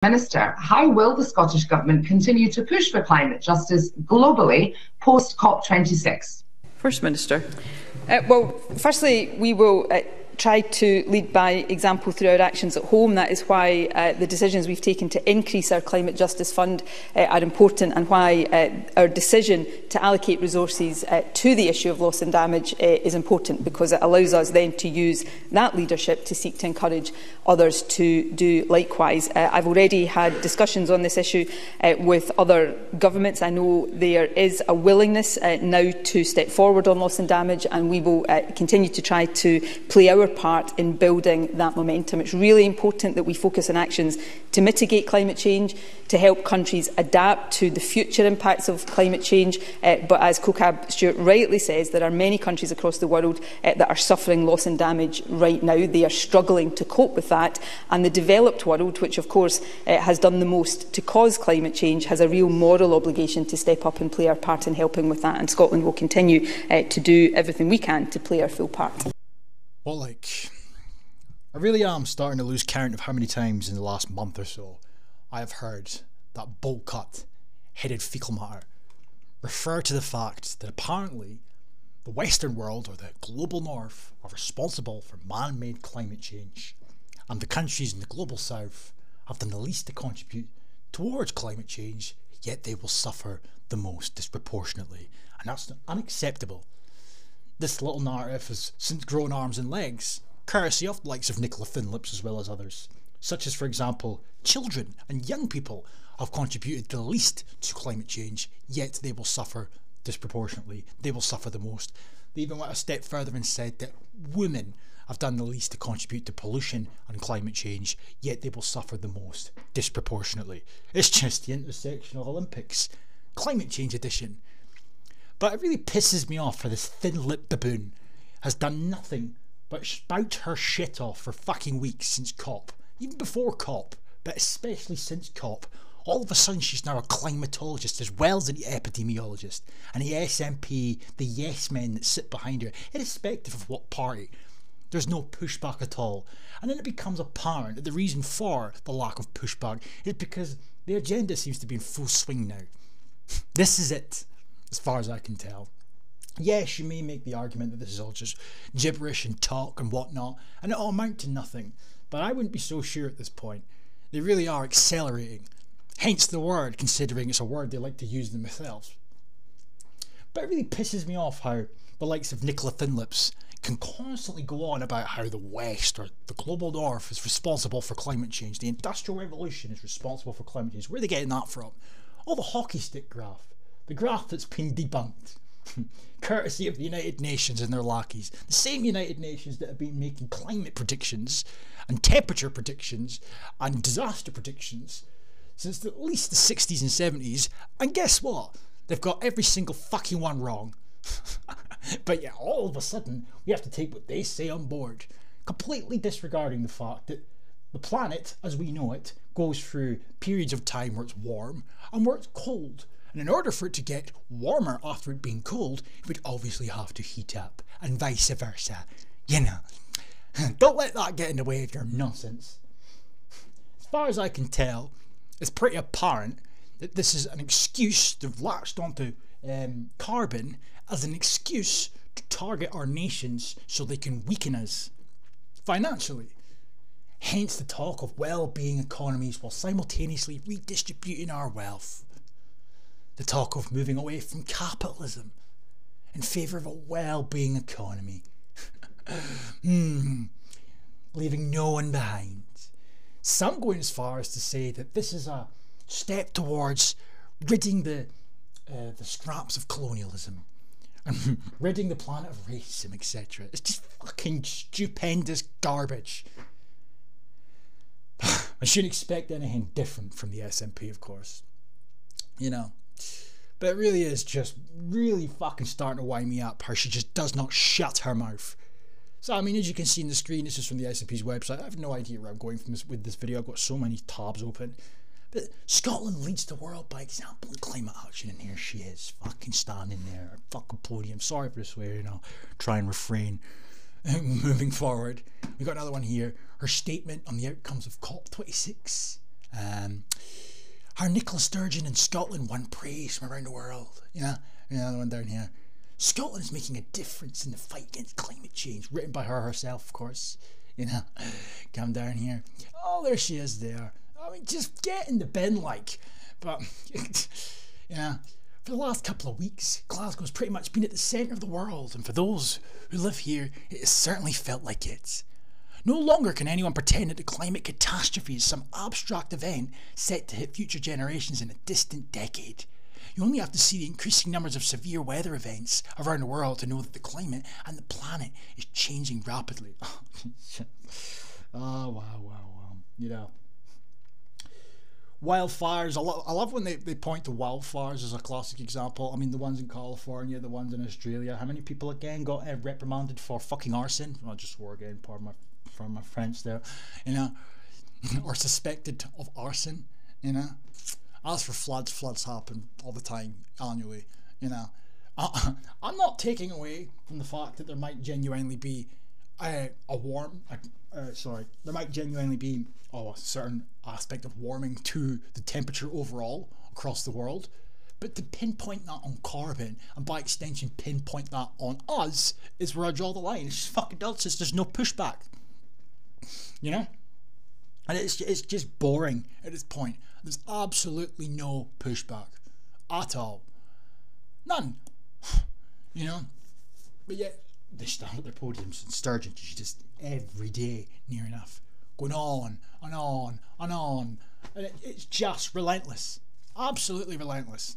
Minister, how will the Scottish Government continue to push for climate justice globally post COP26? First Minister. Firstly, we will try to lead by example through our actions at home. That is why the decisions we've taken to increase our Climate Justice Fund are important, and why our decision to allocate resources to the issue of loss and damage is important, because it allows us then to use that leadership to seek to encourage others to do likewise. I've already had discussions on this issue with other governments. I know there is a willingness now to step forward on loss and damage, and we will continue to try to play our part in building that momentum. It's really important that we focus on actions to mitigate climate change, to help countries adapt to the future impacts of climate change. But as COCAB Stewart rightly says, there are many countries across the world that are suffering loss and damage right now. They are struggling to cope with that. And the developed world, which of course has done the most to cause climate change, has a real moral obligation to step up and play our part in helping with that. And Scotland will continue to do everything we can to play our full part. Well, I really am starting to lose count of how many times in the last month or so I have heard that bowl-cut, headed fecal matter refer to the fact that apparently the Western world, or the global north, are responsible for man-made climate change, and the countries in the global south have done the least to contribute towards climate change, yet they will suffer the most disproportionately, and that's unacceptable. This little narrative has since grown arms and legs, courtesy of the likes of Nicola Finlips as well as others, such as, for example, children and young people have contributed the least to climate change, yet they will suffer disproportionately. They will suffer the most. They even went a step further and said that women have done the least to contribute to pollution and climate change, yet they will suffer the most disproportionately. It's just the intersectional Olympics, climate change edition. But it really pisses me off how this thin-lipped baboon has done nothing but spout her shit off for fucking weeks since COP. Even before COP, but especially since COP. All of a sudden she's now a climatologist as well as an epidemiologist. And the SNP, the yes men that sit behind her, irrespective of what party, there's no pushback at all. And then it becomes apparent that the reason for the lack of pushback is because the agenda seems to be in full swing now. This is it, as far as I can tell. Yes, you may make the argument that this is all just gibberish and talk and whatnot, and it all amount to nothing, but I wouldn't be so sure at this point. They really are accelerating, hence the word, considering it's a word they like to use themselves. But it really pisses me off how the likes of Nicola Finlips can constantly go on about how the West, or the global North, is responsible for climate change. The Industrial Revolution is responsible for climate change. Where are they getting that from? Oh, the hockey stick graph. The graph that's been debunked. Courtesy of the United Nations and their lackeys. The same United Nations that have been making climate predictions and temperature predictions and disaster predictions since at least the 60s and 70s. And guess what? They've got every single fucking one wrong. But yeah, all of a sudden we have to take what they say on board, completely disregarding the fact that the planet, as we know it, goes through periods of time where it's warm and where it's cold. And in order for it to get warmer after it being cold, it would obviously have to heat up, and vice versa. You know. Don't let that get in the way of your nonsense. As far as I can tell, it's pretty apparent that this is an excuse. They've latched onto carbon as an excuse to target our nations so they can weaken us financially. Hence the talk of well-being economies while simultaneously redistributing our wealth. The talk of moving away from capitalism in favour of a well-being economy. Leaving no one behind. Some going as far as to say that this is a step towards ridding the scraps of colonialism and ridding the planet of racism, etc. It's just fucking stupendous garbage. I shouldn't expect anything different from the SNP, of course. You know. But it really is just really fucking starting to wind me up how she just does not shut her mouth. So I mean, as you can see on the screen, this is from the SNP's website. I have no idea where I'm going from with this video. I've got so many tabs open. But Scotland leads the world by example in climate action, and here she is, fucking standing there, fucking podium. Sorry for the swearing, I'll try and refrain. Moving forward, we got another one here. Her statement on the outcomes of COP26. Our Nicola Sturgeon in Scotland won praise from around the world. The one down here. Scotland is making a difference in the fight against climate change. Written by her herself, of course. Come down here. Oh, there she is there. I mean, just get in the bin, like. But, for the last couple of weeks, Glasgow's pretty much been at the centre of the world. And for those who live here, it has certainly felt like it. No longer can anyone pretend that the climate catastrophe is some abstract event set to hit future generations in a distant decade. You only have to see the increasing numbers of severe weather events around the world to know that the climate and the planet is changing rapidly. Wow. Wildfires, I love when they point to wildfires as a classic example. I mean, the ones in California, the ones in Australia. How many people again got reprimanded for fucking arson? I just swore again, pardon my French there. Or suspected of arson, As for floods happen all the time, annually, I'm not taking away from the fact that there might genuinely be there might genuinely be a certain aspect of warming to the temperature overall across the world, but to pinpoint that on carbon, and by extension pinpoint that on us, is where I draw the line. It's just fucking nonsense. There's no pushback, and it's just boring at this point. There's absolutely no pushback at all, none. But yet they stand at their podiums and Sturgeon, she's just every day near enough going on and on and on, and it's just relentless, absolutely relentless.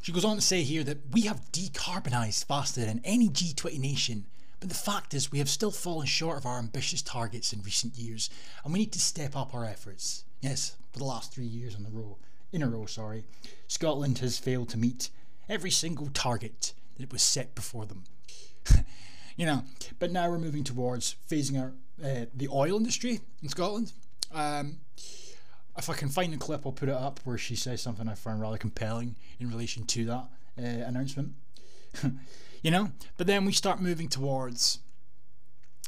She goes on to say here that we have decarbonised faster than any G20 nation, but the fact is we have still fallen short of our ambitious targets in recent years, and we need to step up our efforts. Yes, for the last 3 years in a row, Scotland has failed to meet every single target that was set before them. But now we're moving towards phasing out the oil industry in Scotland. If I can find the clip, I'll put it up, where she says something I find rather compelling in relation to that announcement. But then we start moving towards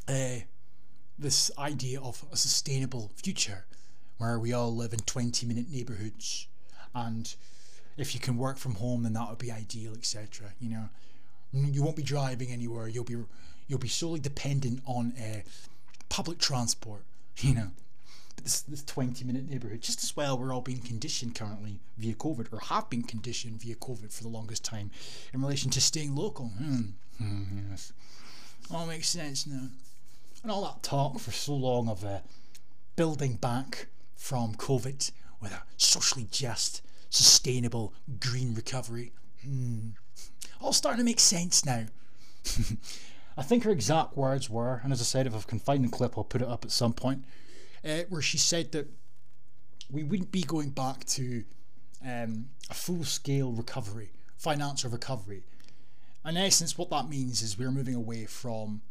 this idea of a sustainable future where we all live in 20-minute neighbourhoods, and if you can work from home, then that would be ideal, etc. You won't be driving anywhere. You'll be solely dependent on public transport. But this 20-minute neighbourhood, just as well, we're all being conditioned currently via COVID, or have been conditioned via COVID for the longest time, in relation to staying local. Yes, all makes sense now. And all that talk for so long of building back from COVID with a socially just, sustainable, green recovery. All starting to make sense now. I think her exact words were, and as I said, if I can find the clip, I'll put it up at some point, where she said that we wouldn't be going back to a full-scale recovery, financial recovery. In essence, what that means is we're moving away from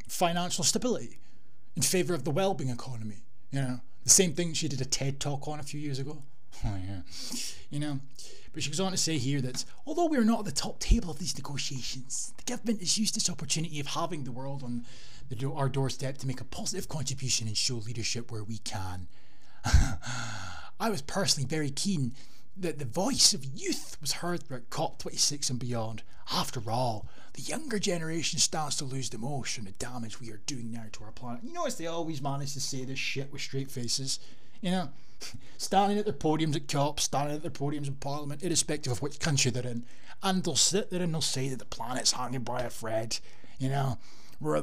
financial stability in favour of the wellbeing economy. The same thing she did a TED talk on a few years ago. Oh yeah, But she goes on to say here that although we are not at the top table of these negotiations, the government has used this opportunity of having the world on our doorstep to make a positive contribution and show leadership where we can. I was personally very keen that the voice of youth was heard throughout COP26 and beyond. After all, the younger generation stands to lose the most from the damage we are doing now to our planet. As they always manage to say this shit with straight faces. Standing at their podiums at COP, standing at their podiums in Parliament, irrespective of which country they're in, and they'll sit there and they'll say that the planet's hanging by a thread. We're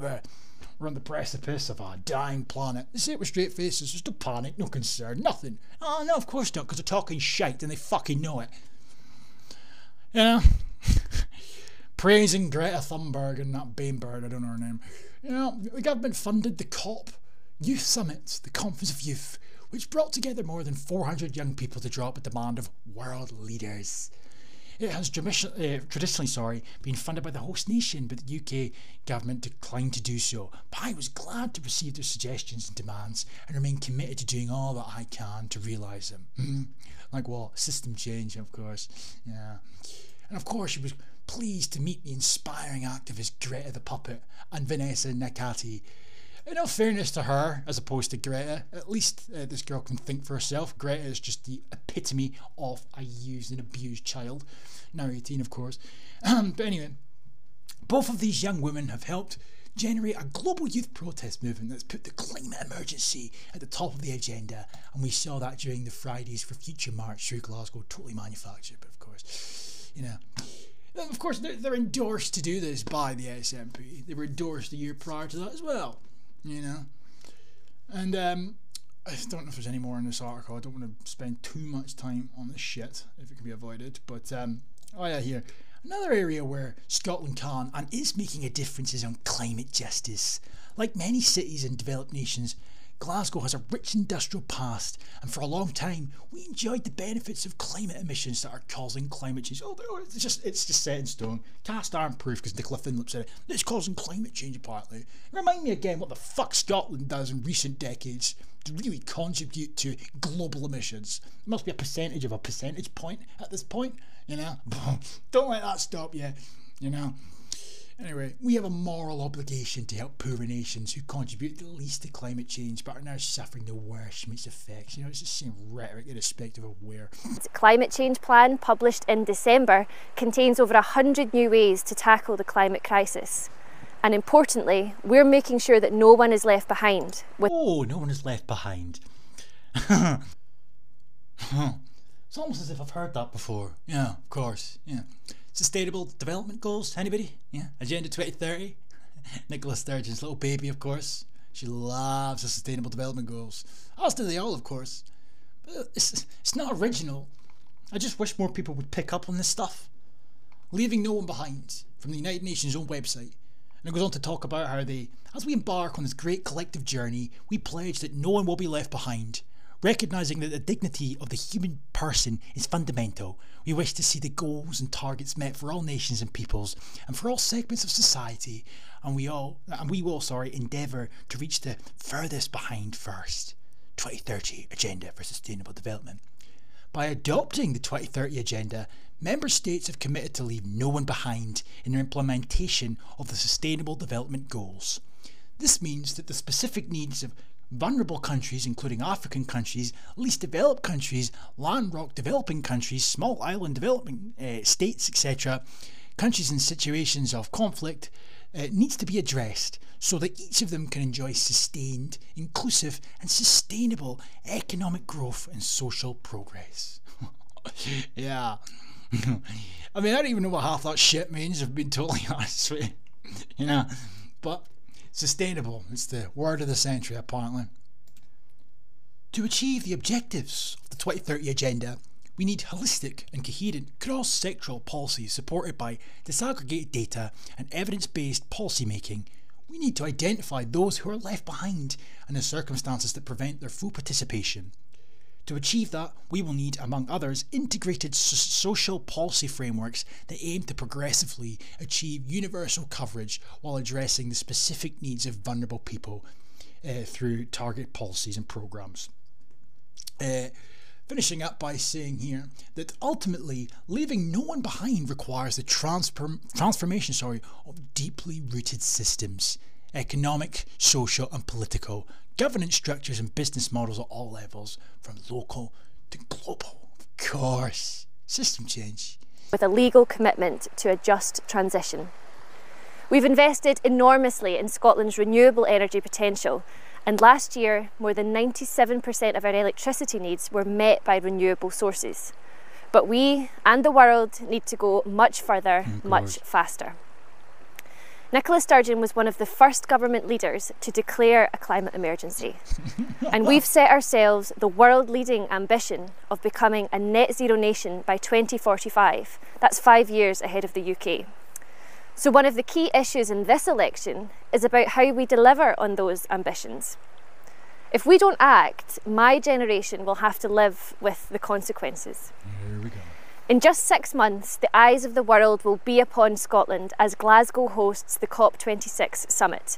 on the precipice of a dying planet. They say it with straight faces. There's no panic, no concern, nothing. Oh no, of course not, because they're talking shite and they fucking know it. Praising Greta Thunberg and that Bainbird, I don't know her name. The government funded the COP Youth Summit, the Conference of Youth, which brought together more than 400 young people to draw up a demand of world leaders. It has traditionally been funded by the host nation, but the UK government declined to do so. But I was glad to receive their suggestions and demands and remain committed to doing all that I can to realise them. Like what? System change, of course. Yeah. And of course, she was pleased to meet the inspiring activist Greta the Puppet and Vanessa Nakati, in all fairness to her, as opposed to Greta, at least this girl can think for herself. Greta is just the epitome of a used and abused child. Now 18, of course. But anyway, both of these young women have helped generate a global youth protest movement that's put the climate emergency at the top of the agenda, and we saw that during the Fridays for Future March through Glasgow, totally manufactured, but of course, you know. And of course, they're endorsed to do this by the SNP. They were endorsed a year prior to that as well, you know. And I don't know if there's any more in this article. I don't want to spend too much time on this shit if it can be avoided, but oh yeah, here. Another area where Scotland can and is making a difference is on climate justice. Like many cities in developed nations, Glasgow has a rich industrial past, and for a long time we enjoyed the benefits of climate emissions that are causing climate change. Oh, it's just set in stone, cast iron proof, because Nicola Finlop said it. It's causing climate change apparently. Remind me again what the fuck Scotland does in recent decades to really contribute to global emissions. It must be a percentage of a percentage point at this point, you know. Don't let that stop you, you know. Anyway, we have a moral obligation to help poorer nations who contribute the least to climate change but are now suffering the worst from its effects. You know, it's the same rhetoric irrespective of where. The climate change plan, published in December, contains over 100 new ways to tackle the climate crisis. And importantly, we're making sure that no one is left behind. Oh, no one is left behind. It's almost as if I've heard that before. Yeah, of course, yeah. Sustainable Development Goals, anybody? Yeah, Agenda 2030. Nicola Sturgeon's little baby, of course. She loves the Sustainable Development Goals. As do they all, of course. But it's not original. I just wish more people would pick up on this stuff. Leaving no one behind, from the United Nations' own website. And it goes on to talk about how as we embark on this great collective journey, we pledge that no one will be left behind. Recognising that the dignity of the human person is fundamental, we wish to see the goals and targets met for all nations and peoples and for all segments of society, and we will endeavour to reach the furthest behind first. 2030 Agenda for Sustainable Development. By adopting the 2030 Agenda, Member States have committed to leave no one behind in their implementation of the Sustainable Development Goals. This means that the specific needs of vulnerable countries, including African countries, least developed countries, landlocked developing countries, small island developing states, etc., countries in situations of conflict, needs to be addressed so that each of them can enjoy sustained, inclusive and sustainable economic growth and social progress. Yeah. I mean, I don't even know what half that shit means, if I'm being totally honest with you. You know, but sustainable, it's the word of the century apparently. To achieve the objectives of the 2030 Agenda, we need holistic and coherent cross-sectoral policies supported by disaggregated data and evidence-based policy making. We need to identify those who are left behind and the circumstances that prevent their full participation. To achieve that, we will need, among others, integrated social policy frameworks that aim to progressively achieve universal coverage while addressing the specific needs of vulnerable people through target policies and programmes. Finishing up by saying here that ultimately leaving no one behind requires the transformation of deeply rooted systems, economic, social and political, governance structures and business models at all levels, from local to global. Of course, system change. With a legal commitment to a just transition. We've invested enormously in Scotland's renewable energy potential, and last year more than 97% of our electricity needs were met by renewable sources. But we and the world need to go much further, much faster. Nicola Sturgeon was one of the first government leaders to declare a climate emergency. And we've set ourselves the world-leading ambition of becoming a net zero nation by 2045. That's 5 years ahead of the UK. So one of the key issues in this election is about how we deliver on those ambitions. If we don't act, my generation will have to live with the consequences. Here we go. In just 6 months, the eyes of the world will be upon Scotland as Glasgow hosts the COP26 summit.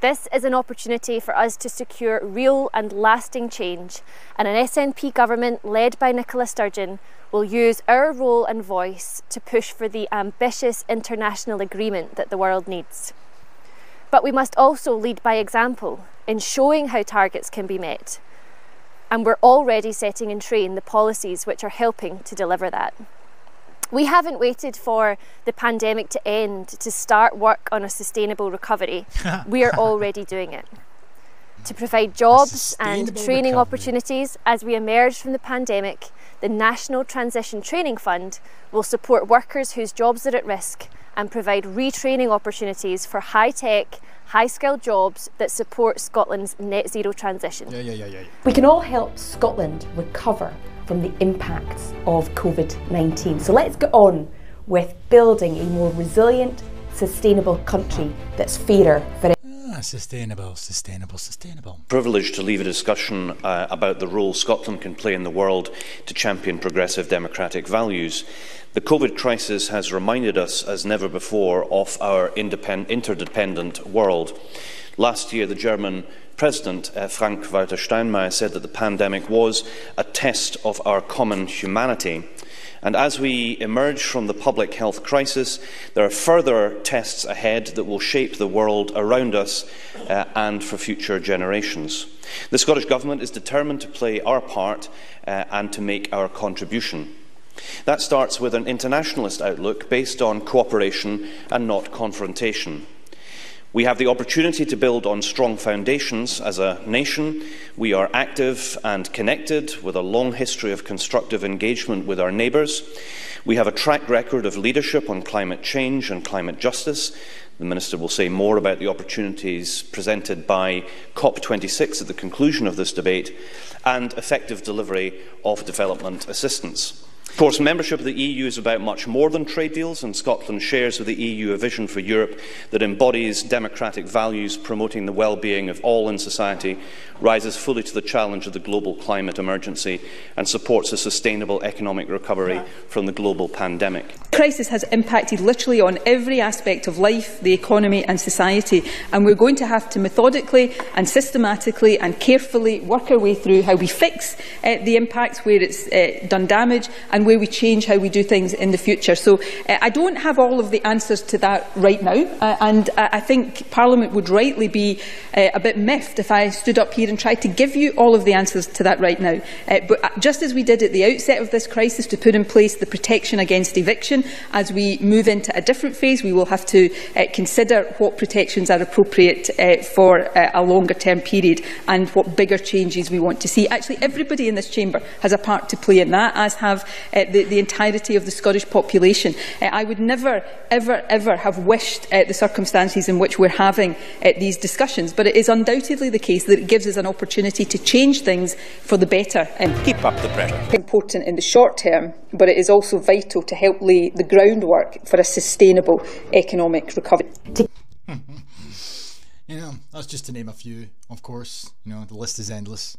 This is an opportunity for us to secure real and lasting change, and an SNP government led by Nicola Sturgeon will use our role and voice to push for the ambitious international agreement that the world needs. But we must also lead by example in showing how targets can be met. And we're already setting in train the policies which are helping to deliver that. We haven't waited for the pandemic to end to start work on a sustainable recovery. We are already doing it. To provide jobs and training opportunities as we emerge from the pandemic, the National Transition Training Fund will support workers whose jobs are at risk and provide retraining opportunities for high-tech, high-skilled jobs that support Scotland's net zero transition. We can all help Scotland recover from the impacts of COVID-19. So let's get on with building a more resilient, sustainable country that's fairer for Sustainable. Privileged to lead a discussion about the role Scotland can play in the world to champion progressive democratic values. The COVID crisis has reminded us, as never before, of our interdependent world. Last year, the German President, Frank-Walter Steinmeier, said that the pandemic was a test of our common humanity. And as we emerge from the public health crisis, there are further tests ahead that will shape the world around us and for future generations. The Scottish Government is determined to play our part and to make our contribution. That starts with an internationalist outlook based on cooperation and not confrontation. We have the opportunity to build on strong foundations as a nation. We are active and connected with a long history of constructive engagement with our neighbours. We have a track record of leadership on climate change and climate justice. The Minister will say more about the opportunities presented by COP26 at the conclusion of this debate, and effective delivery of development assistance. Of course, membership of the EU is about much more than trade deals, and Scotland shares with the EU a vision for Europe that embodies democratic values, promoting the well-being of all in society, rises fully to the challenge of the global climate emergency, and supports a sustainable economic recovery from the global pandemic. The crisis has impacted literally on every aspect of life, the economy and society, and we're going to have to methodically and systematically and carefully work our way through how we fix the impacts where it's done damage and where we change how we do things in the future. So I don't have all of the answers to that right now, and I think Parliament would rightly be a bit miffed if I stood up here and tried to give you all of the answers to that right now. But just as we did at the outset of this crisis to put in place the protection against eviction, as we move into a different phase, we will have to consider what protections are appropriate for a longer term period and what bigger changes we want to see. Actually, everybody in this chamber has a part to play in that, as have the entirety of the Scottish population. I would never, ever have wished the circumstances in which we're having these discussions, but it is undoubtedly the case that it gives us an opportunity to change things for the better. Keep up the pressure. Important in the short term, but it is also vital to help lay the groundwork for a sustainable economic recovery. You know, that's just to name a few, of course. You know, the list is endless.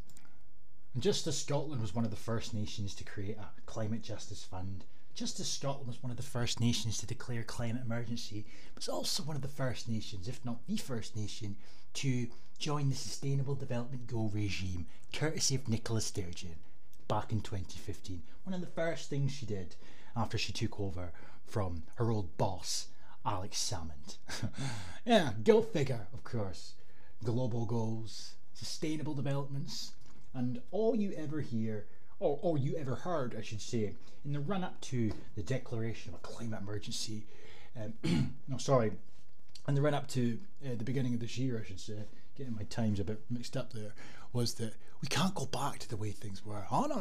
And just as Scotland was one of the first nations to create a climate justice fund, just as Scotland was one of the first nations to declare climate emergency, it was also one of the first nations, if not the first nation, to join the Sustainable Development Goal regime, courtesy of Nicola Sturgeon, back in 2015. One of the first things she did after she took over from her old boss, Alex Salmond. Yeah, go figure, of course. Global goals, sustainable developments, and all you ever hear, or you ever heard, I should say, in the run-up to the declaration of a climate emergency, in the run-up to the beginning of this year, I should say, getting my times a bit mixed up there, was that we can't go back to the way things were. Oh, no.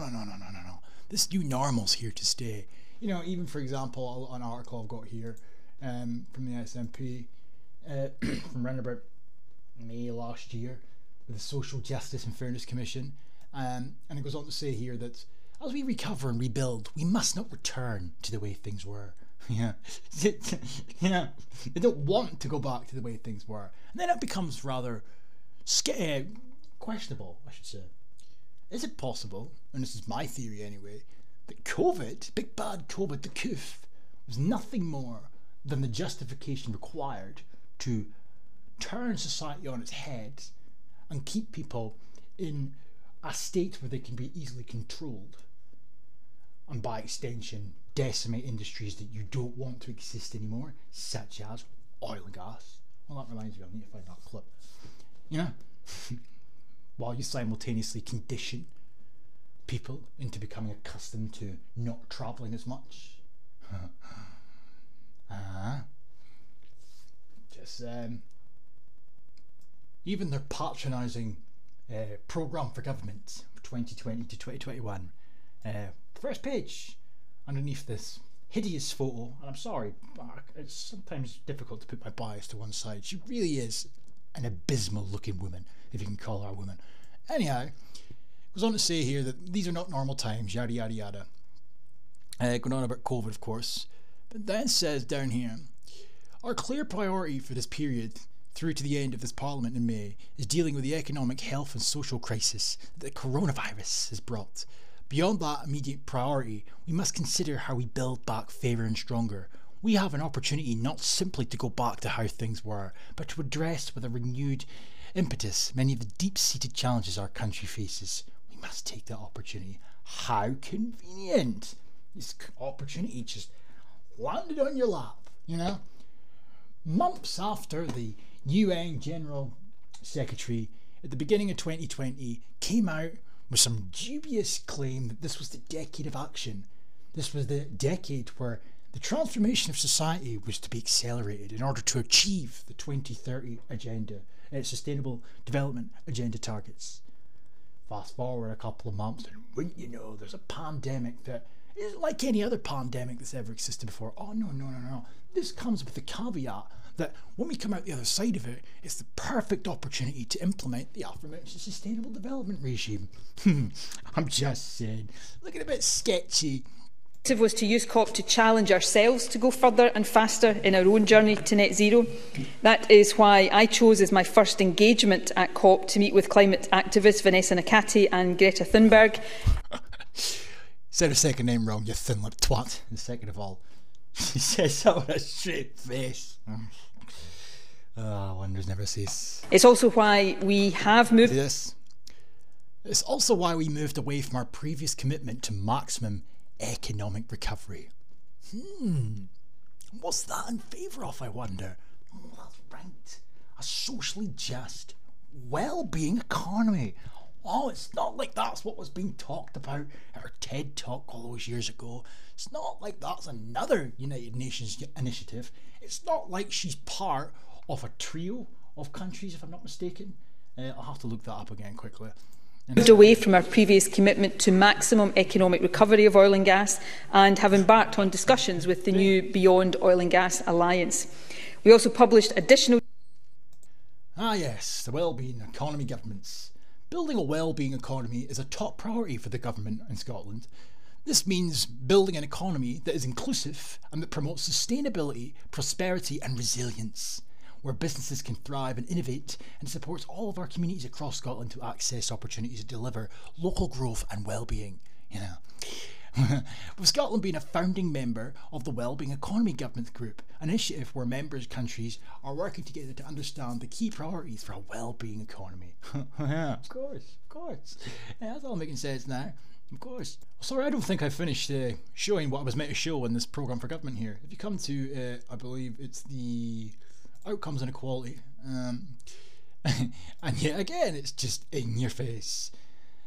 This new normal's here to stay. You know, even, for example, an article I've got here from the SNP from around about May last year, with the Social Justice and Fairness Commission, and it goes on to say here that as we recover and rebuild, we must not return to the way things were. Yeah, they don't want to go back to the way things were, and then it becomes rather questionable, I should say. Is it possible, and this is my theory anyway, that COVID, big bad COVID, the COOF, was nothing more than the justification required to turn society on its head and keep people in a state where they can be easily controlled, and by extension decimate industries that you don't want to exist anymore, such as oil and gas? Well, that reminds me, I need to find that clip. You know? While you simultaneously condition people into becoming accustomed to not travelling as much. Even their patronising programme for government for 2020 to 2021. First page, underneath this hideous photo, and I'm sorry, it's sometimes difficult to put my bias to one side. She really is an abysmal looking woman, if you can call her a woman. Anyhow, goes on to say here that these are not normal times, yada yada yada. Going on about COVID, of course, but then says down here, our clear priority for this period through to the end of this Parliament in May is dealing with the economic, health and social crisis that the coronavirus has brought. Beyond that immediate priority, we must consider how we build back fairer and stronger. We have an opportunity not simply to go back to how things were, but to address with a renewed impetus many of the deep-seated challenges our country faces. We must take that opportunity. How convenient! This opportunity just landed on your lap, you know? Months after the UN General Secretary at the beginning of 2020 came out with some dubious claim that this was the decade of action. This was the decade where the transformation of society was to be accelerated in order to achieve the 2030 agenda, Sustainable Development Agenda targets. Fast forward a couple of months and wouldn't you know, there's a pandemic that isn't like any other pandemic that's ever existed before. Oh no. This comes with the caveat that when we come out the other side of it, it's the perfect opportunity to implement the aforementioned Sustainable Development regime. I'm just saying, looking a bit sketchy. Was to use COP to challenge ourselves to go further and faster in our own journey to net zero. That is why I chose as my first engagement at COP to meet with climate activists Vanessa Nakati and Greta Thunberg. Said her second name wrong, you thin-lipped twat. And second of all, she says so with a straight face. Wonders never cease. It's also why we have moved... This. It's also why we moved away from our previous commitment to maximum economic recovery. What's that in favour of, I wonder? Oh, that's right. A socially just, well-being economy. Oh, it's not like that's what was being talked about at her TED Talk all those years ago. It's not like that's another United Nations initiative. It's not like she's part of a trio of countries, if I'm not mistaken. I'll have to look that up again quickly. Moved away from our previous commitment to maximum economic recovery of oil and gas and have embarked on discussions with the new Beyond Oil and Gas Alliance. We also published additional... Yes, the wellbeing economy governments. Building a wellbeing economy is a top priority for the government in Scotland. This means building an economy that is inclusive and that promotes sustainability, prosperity and resilience, where businesses can thrive and innovate, and supports all of our communities across Scotland to access opportunities to deliver local growth and well-being. With Scotland being a founding member of the Wellbeing Economy Government Group, an initiative where members countries are working together to understand the key priorities for a well-being economy. Yeah, of course. Yeah, that's all making sense now. Of course. Sorry, I don't think I finished showing what I was meant to show in this programme for government here. If you come to, I believe it's the outcomes and equality, and yet again, it's just in your face.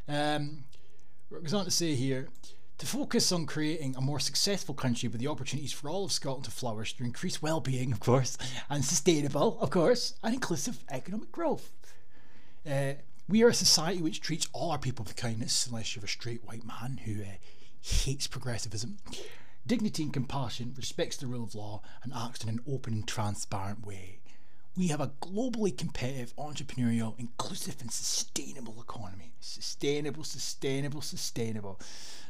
What goes on to say here, to focus on creating a more successful country with the opportunities for all of Scotland to flourish through increased well-being, of course, and sustainable, of course, and inclusive economic growth. We are a society which treats all our people with kindness, unless you're a straight white man who hates progressivism, dignity and compassion, respects the rule of law, and acts in an open and transparent way. We have a globally competitive, entrepreneurial, inclusive and sustainable economy. Sustainable.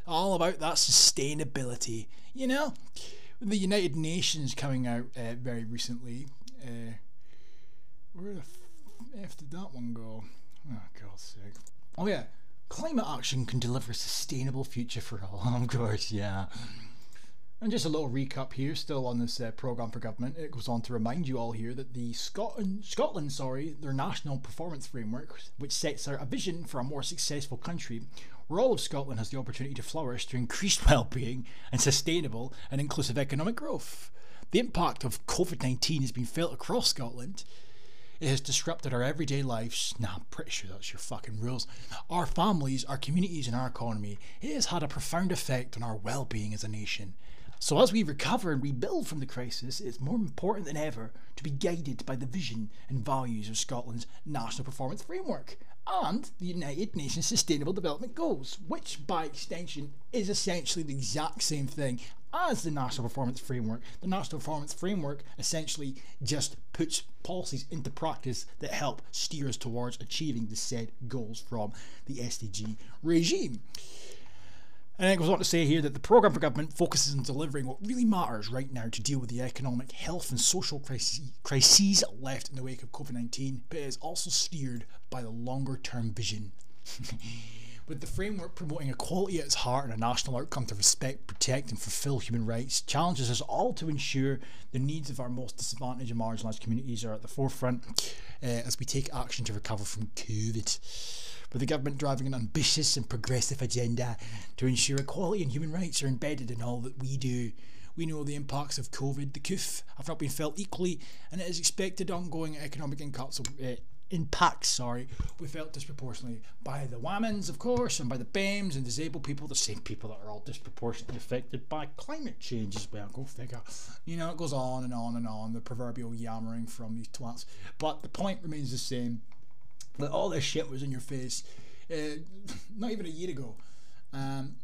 All about that sustainability. You know, with the United Nations coming out very recently. Where the F did that one go? Oh, God's sake. Oh yeah, climate action can deliver a sustainable future for all. Of course, yeah. And just a little recap here, still on this programme for government. It goes on to remind you all here that the Scotland, their national performance framework, which sets out a vision for a more successful country, where all of Scotland has the opportunity to flourish through increased well-being and sustainable and inclusive economic growth. The impact of COVID-19 has been felt across Scotland. It has disrupted our everyday lives. Nah, I'm pretty sure that's your fucking rules. Our families, our communities and our economy. It has had a profound effect on our well-being as a nation. So as we recover and rebuild from the crisis, it's more important than ever to be guided by the vision and values of Scotland's National Performance Framework and the United Nations Sustainable Development Goals, which by extension is essentially the exact same thing as the National Performance Framework. The National Performance Framework essentially just puts policies into practice that help steer us towards achieving the said goals from the SDG regime. And it goes on to say here that the programme for government focuses on delivering what really matters right now to deal with the economic, health and social crises left in the wake of COVID-19, but it is also steered by the longer term vision. With the framework promoting equality at its heart and a national outcome to respect, protect and fulfil human rights, challenges us all to ensure the needs of our most disadvantaged and marginalised communities are at the forefront as we take action to recover from COVID. With the government driving an ambitious and progressive agenda to ensure equality and human rights are embedded in all that we do. We know the impacts of COVID, the COOF, have not been felt equally, and it is expected ongoing economic impacts we felt disproportionately by the WAMNs, of course, and by the BAMEs and disabled people, the same people that are all disproportionately affected by climate change as well. Go figure. You know, it goes on and on and on, the proverbial yammering from these twats. But the point remains the same, that all this shit was in your face not even a year ago. And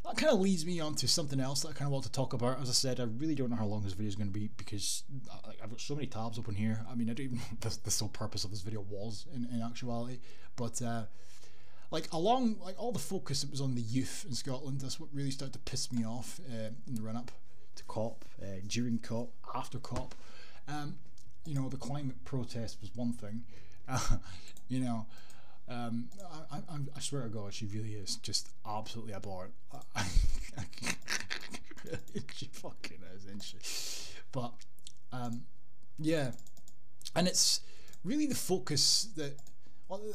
that kind of leads me on to something else that I kind of want to talk about. As I said, I really don't know how long this video is going to be because I've got so many tabs open here. I mean, I don't even know what the sole purpose of this video was in actuality. But all the focus that was on the youth in Scotland, that's what really started to piss me off in the run-up to COP, during COP, after COP. You know, the climate protest was one thing. I swear to God, she really is just absolutely abhorrent. She fucking is, isn't she? But yeah, and it's really the focus that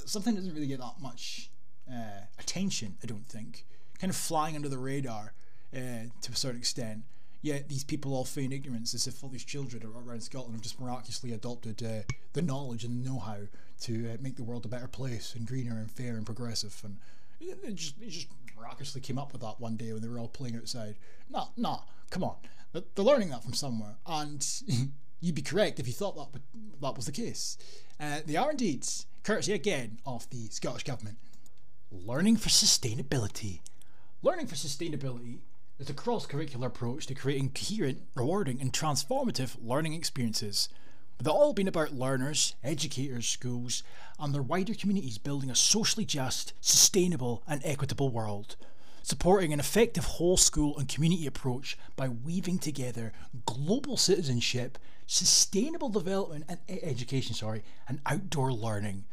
something doesn't really get that much attention, I don't think. Kind of flying under the radar to a certain extent. Yet these people all feign ignorance as if all these children around Scotland have just miraculously adopted the knowledge and the know-how to make the world a better place and greener and fair and progressive. And they just miraculously came up with that one day when they were all playing outside. Nah, come on. They're learning that from somewhere. And you'd be correct if you thought that was the case. They are indeed, courtesy again of the Scottish Government. Learning for sustainability. Learning for sustainability is a cross-curricular approach to creating coherent, rewarding and transformative learning experiences, with it all being about learners, educators, schools and their wider communities building a socially just, sustainable and equitable world, supporting an effective whole school and community approach by weaving together global citizenship, sustainable development and education, and outdoor learning.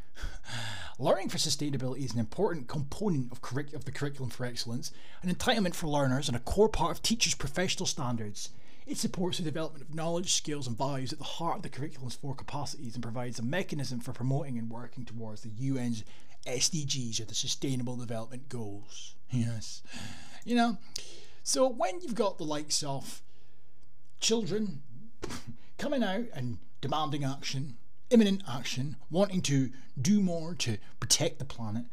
Learning for sustainability is an important component of the curriculum for excellence, an entitlement for learners and a core part of teachers' professional standards. It supports the development of knowledge, skills and values at the heart of the curriculum's four capacities and provides a mechanism for promoting and working towards the UN's SDGs, or the Sustainable Development Goals. Yes. You know, so when you've got the likes of children coming out and demanding action, imminent action, wanting to do more to protect the planet,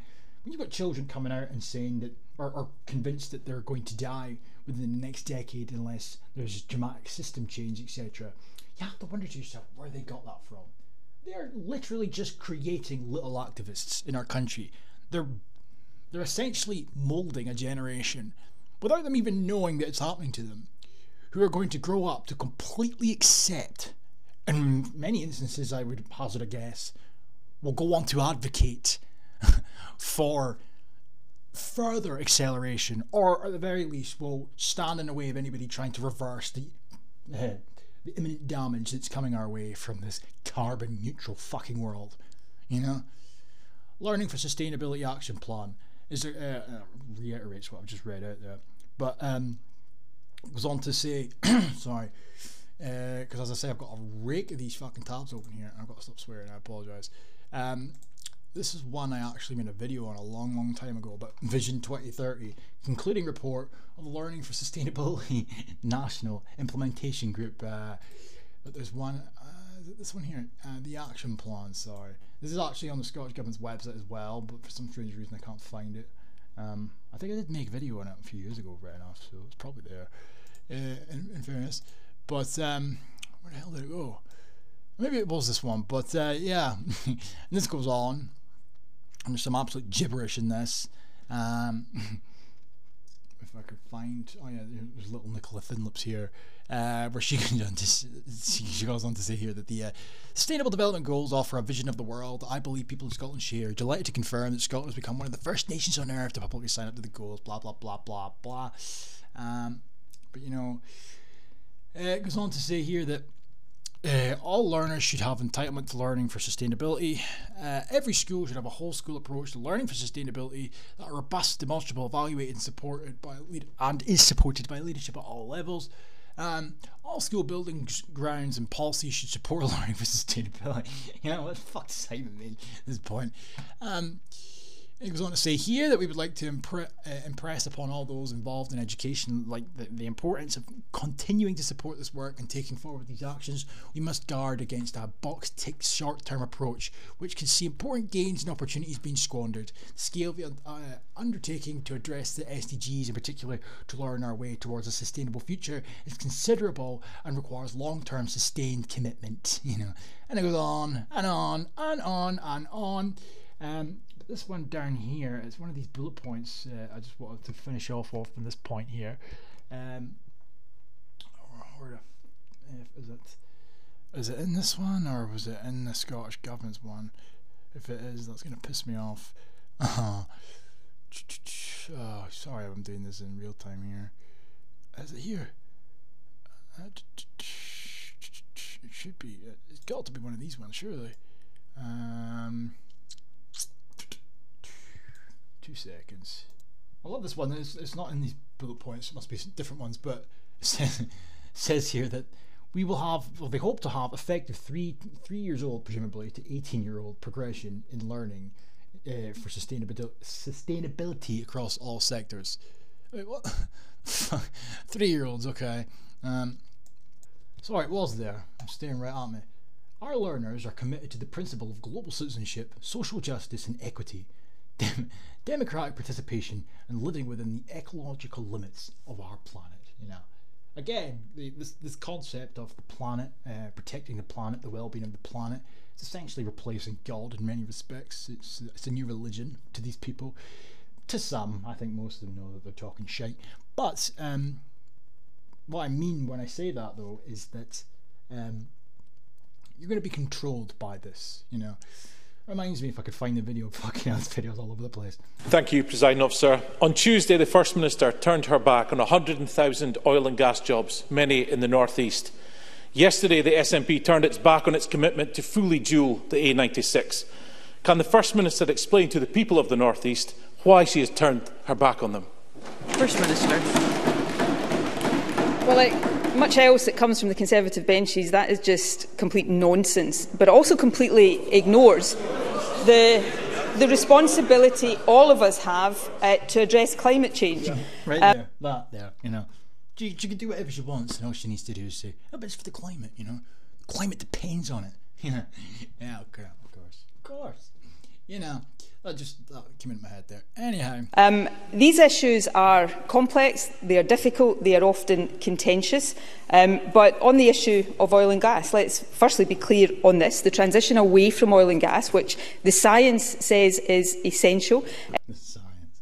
when you've got children coming out and saying that, or convinced that they're going to die within the next decade unless there's dramatic system change, etc., you have to wonder to yourself where they got that from. They're literally just creating little activists in our country. They're essentially moulding a generation without them even knowing that it's happening to them, who are going to grow up to completely accept, and in many instances I would hazard a guess, will go on to advocate for further acceleration, or at the very least will stand in the way of anybody trying to reverse the imminent damage that's coming our way from this carbon neutral fucking world. You know, Learning for Sustainability Action Plan is reiterates what I've just read out there, but goes on to say sorry, because as I say, I've got a rake of these fucking tabs open here and I've got to stop swearing, I apologise. this is one I actually made a video on a long time ago about Vision 2030, concluding report of the Learning for Sustainability National Implementation Group. There's one, this one here, the action plan, sorry. This is actually on the Scottish Government's website as well, but for some strange reason I can't find it. I think I did make a video on it a few years ago, right enough, so it's probably there, in fairness. But where the hell did it go? Maybe it was this one, but yeah, and this goes on, and there's some absolute gibberish in this. If I could find, oh yeah, there's little Nicola Thinlips here, where she goes on to say here that the Sustainable Development Goals offer a vision of the world I believe people in Scotland share. Delighted to confirm that Scotland has become one of the first nations on earth to publicly sign up to the goals, blah blah blah blah blah. But you know, it goes on to say here that all learners should have entitlement to learning for sustainability. Every school should have a whole school approach to learning for sustainability that are robust, demonstrable, evaluated and supported by leadership at all levels. All school buildings, grounds and policies should support learning for sustainability. You know, what the fuck does that even mean at this point? It goes on to say here that we would like to impress upon all those involved in education, like the importance of continuing to support this work and taking forward these actions. We must guard against a box-tick short-term approach, which can see important gains and opportunities being squandered. The scale of the undertaking to address the SDGs, in particular to learn our way towards a sustainable future, is considerable and requires long-term sustained commitment. You know, and it goes on and on and on and on. This one down here is one of these bullet points. I just wanted to finish off on this point here. Is it in this one or was it in the Scottish Government's one? If it is, that's going to piss me off. Oh, sorry, I'm doing this in real time here. Is it here? It should be. It's got to be one of these ones, surely. 2 seconds. I love this one. It's not in these bullet points. It must be different ones, but it says here that we will have, well, they hope to have effective 3 years old, presumably, to 18-year-old progression in learning for sustainability across all sectors. Wait, what? 3-year-olds, okay. Sorry, it was there. I'm staring right at me. Our learners are committed to the principle of global citizenship, social justice and equity, democratic participation and living within the ecological limits of our planet. You know, again, this concept of the planet, protecting the planet, the well-being of the planet, it's essentially replacing God in many respects. It's a new religion to these people. To some, I think most of them know that they're talking shite. But what I mean when I say that, though, is that you're going to be controlled by this. You know. Reminds me, if I could find the video, fucking hell, this video's all over the place. Thank you, Presiding Officer. On Tuesday, the First Minister turned her back on 100,000 oil and gas jobs, many in the North East. Yesterday, the SNP turned its back on its commitment to fully dual the A96. Can the First Minister explain to the people of the North East why she has turned her back on them? First Minister. Well, like much else that comes from the Conservative benches, that is just complete nonsense, but also completely ignores the responsibility all of us have to address climate change. Yeah, right there, that there, you know. She can do whatever she wants, and all she needs to do is say, oh, but it's for the climate, you know. The climate depends on it, you know. Yeah, okay, of course. You know, that came into my head there. Anyhow. These issues are complex, they are difficult, they are often contentious. But on the issue of oil and gas, let's firstly be clear on this. The transition away from oil and gas, which the science says is essential. The science.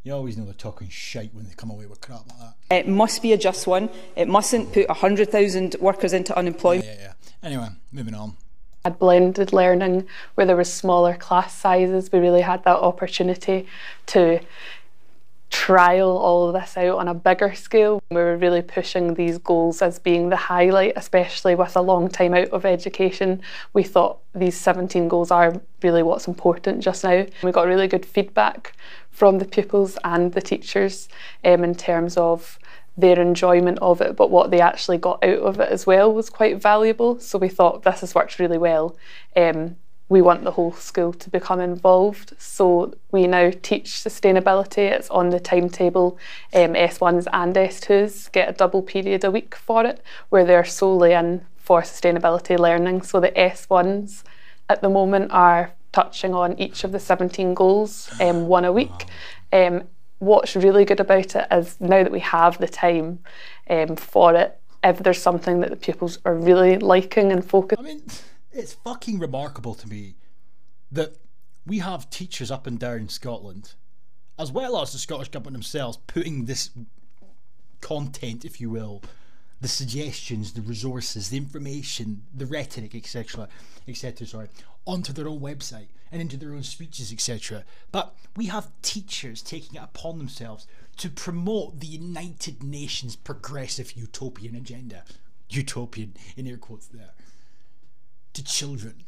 You always know they're talking shite when they come away with crap like that. It must be a just one. It mustn't put 100,000 workers into unemployment. Yeah. Anyway, moving on. Had blended learning where there was smaller class sizes. We really had that opportunity to trial all of this out on a bigger scale. We were really pushing these goals as being the highlight, especially with a long time out of education. We thought these 17 goals are really what's important just now. We got really good feedback from the pupils and the teachers in terms of their enjoyment of it, but what they actually got out of it as well was quite valuable. So we thought this has worked really well. we want the whole school to become involved. So we now teach sustainability. It's on the timetable. S1s and S2s get a double period a week for it, where they're solely in for sustainability learning. So the S1s at the moment are touching on each of the 17 goals, one a week. What's really good about it is now that we have the time for it, if there's something that the pupils are really liking and focusing. I mean, it's fucking remarkable to me that we have teachers up and down Scotland, as well as the Scottish Government themselves, putting this content, if you will, the suggestions, the resources, the information, the rhetoric, etc., onto their own website and into their own speeches, etc. But we have teachers taking it upon themselves to promote the United Nations progressive utopian agenda. Utopian, in air quotes there. To children.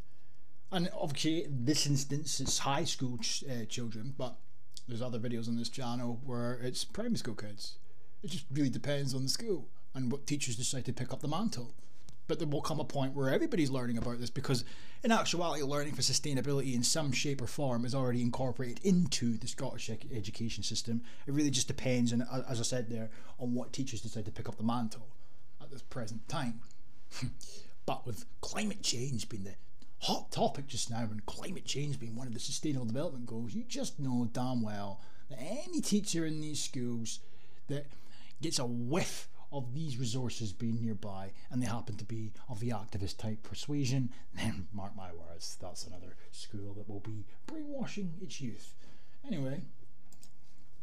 And obviously, in this instance, it's high school children, but there's other videos on this channel where it's primary school kids. It just really depends on the school and what teachers decide to pick up the mantle. But there will come a point where everybody's learning about this, because in actuality, learning for sustainability in some shape or form is already incorporated into the Scottish education system. It really just depends, on, as I said there, on what teachers decide to pick up the mantle at this present time. But with climate change being the hot topic just now, and climate change being one of the sustainable development goals, you just know damn well that any teacher in these schools that gets a whiff of these resources being nearby, and they happen to be of the activist type persuasion, then mark my words, that's another school that will be brainwashing its youth. Anyway,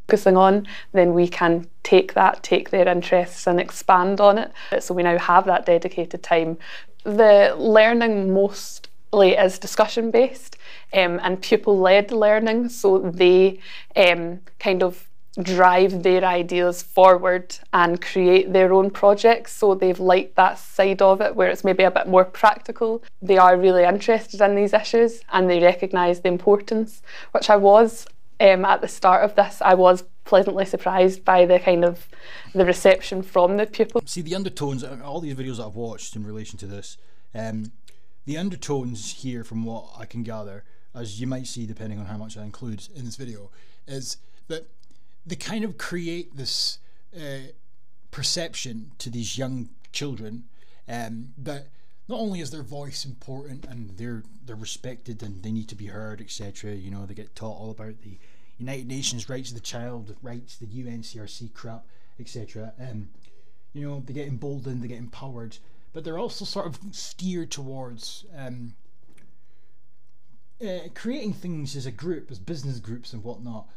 focusing on, then we can take their interests and expand on it. So we now have that dedicated time. The learning mostly is discussion based and pupil led learning, so they kind of drive their ideas forward and create their own projects. So they've liked that side of it, where it's maybe a bit more practical. They are really interested in these issues and they recognise the importance, which I was at the start of this. I was pleasantly surprised by the kind of the reception from the pupils. See, the undertones, all these videos that I've watched in relation to this, the undertones here, from what I can gather, as you might see depending on how much I include in this video, is that they kind of create this perception to these young children that not only is their voice important and they're respected and they need to be heard, etc. You know, they get taught all about the United Nations rights of the child, rights, the UNCRC crap, etc. You know, they get emboldened, they get empowered, but they're also sort of steered towards creating things as a group, as business groups and whatnot.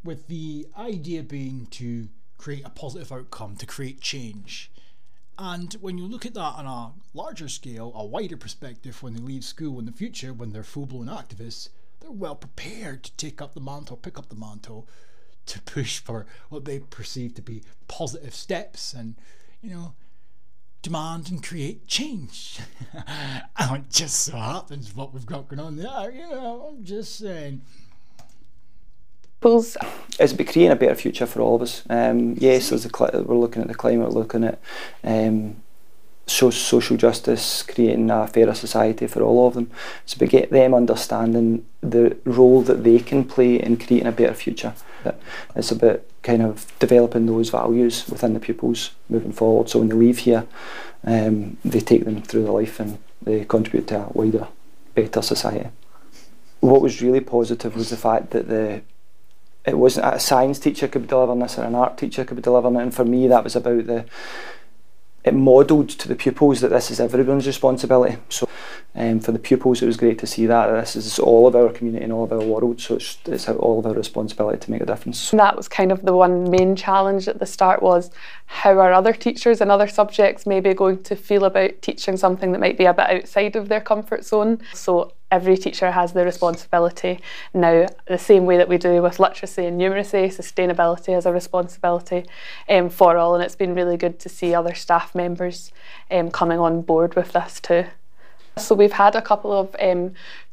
With the idea being to create a positive outcome, to create change. And when you look at that on a larger scale, a wider perspective, when they leave school in the future, when they're full-blown activists, they're well prepared to take up the mantle, pick up the mantle, to push for what they perceive to be positive steps and, you know, demand and create change. And it just so happens what we've got going on there, you know, I'm just saying. It's about creating a better future for all of us. Yes, we're looking at the climate, looking at social justice, creating a fairer society for all of them. It's about get them understanding the role that they can play in creating a better future. It's about kind of developing those values within the pupils moving forward, so when they leave here, they take them through their life and they contribute to a wider, better society. What was really positive was the fact that it wasn't a science teacher could be delivering this or an art teacher could be delivering it, and for me that was about it modelled to the pupils that this is everyone's responsibility. So for the pupils it was great to see that this is all of our community and all of our world, so it's all of our responsibility to make a difference. That was kind of the one main challenge at the start, was how are other teachers in other subjects maybe going to feel about teaching something that might be a bit outside of their comfort zone. So every teacher has the responsibility now, the same way that we do with literacy and numeracy, sustainability as a responsibility for all, and it's been really good to see other staff members coming on board with this too. So we've had a couple of